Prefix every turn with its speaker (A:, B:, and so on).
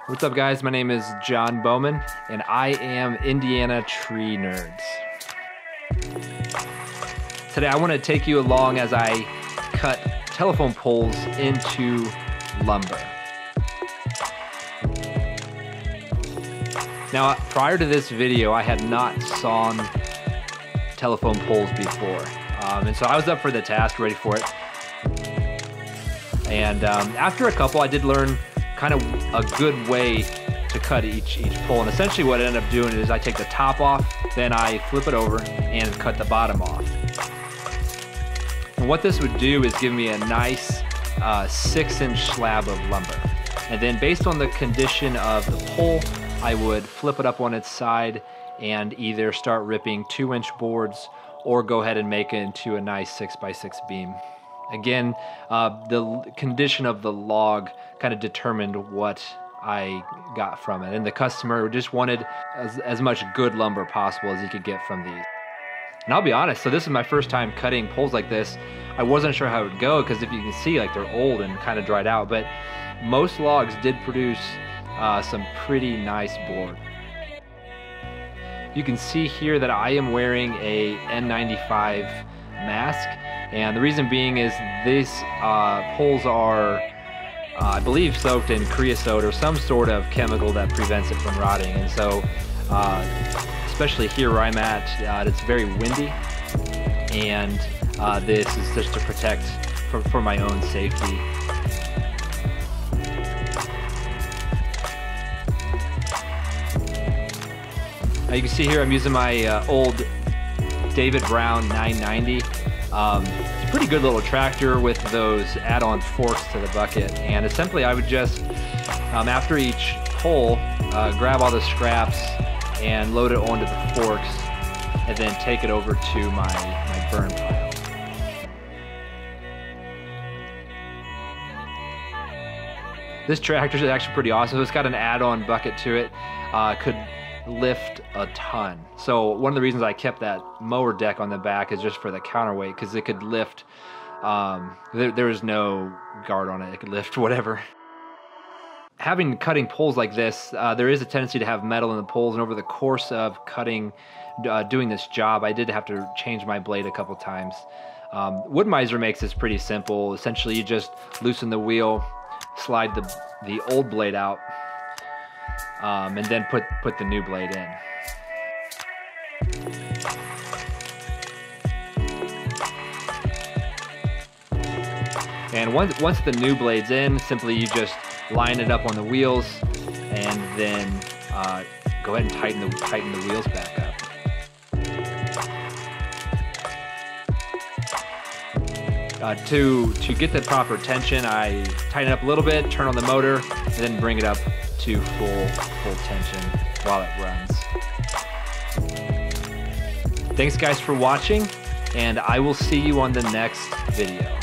A: What's up, guys? My name is John Bowman, and I am Indiana Tree Nerds. Today I want to take you along as I cut telephone poles into lumber. Now, prior to this video, I had not sawn telephone poles before, and so I was up for the task, ready for it. And after a couple, I did learn kind of a good way to cut each pole. And essentially what I end up doing is I take the top off, then I flip it over and cut the bottom off. And what this would do is give me a nice 6-inch slab of lumber. And then based on the condition of the pole, I would flip it up on its side and either start ripping 2-inch boards or go ahead and make it into a nice 6x6 beam. Again, the condition of the log kind of determined what I got from it. And the customer just wanted as much good lumber possible as he could get from these. And I'll be honest, so this is my first time cutting poles like this. I wasn't sure how it would go because if you can see, like, they're old and kind of dried out, but most logs did produce some pretty nice board. You can see here that I am wearing a N95 mask. And the reason being is these poles are, I believe, soaked in creosote or some sort of chemical that prevents it from rotting. And so, especially here where I'm at, it's very windy. And this is just to protect for my own safety. Now you can see here I'm using my old David Brown 990. It's a pretty good little tractor with those add-on forks to the bucket, and simply I would just, after each pole, grab all the scraps and load it onto the forks, and then take it over to my burn pile. This tractor is actually pretty awesome. It's got an add-on bucket to it. Could lift a ton. So one of the reasons I kept that mower deck on the back is just for the counterweight, because it could lift, there was no guard on it, it could lift whatever. Cutting poles like this, there is a tendency to have metal in the poles, and over the course of doing this job, I did have to change my blade a couple times. Wood-Mizer makes this pretty simple. Essentially you just loosen the wheel, slide the old blade out, and then put the new blade in. And once the new blade's in, simply you just line it up on the wheels, and then go ahead and tighten the wheels back up. To get the proper tension, I tighten it up a little bit, turn on the motor, and then bring it up to full tension while it runs. Thanks guys for watching, and I will see you on the next video.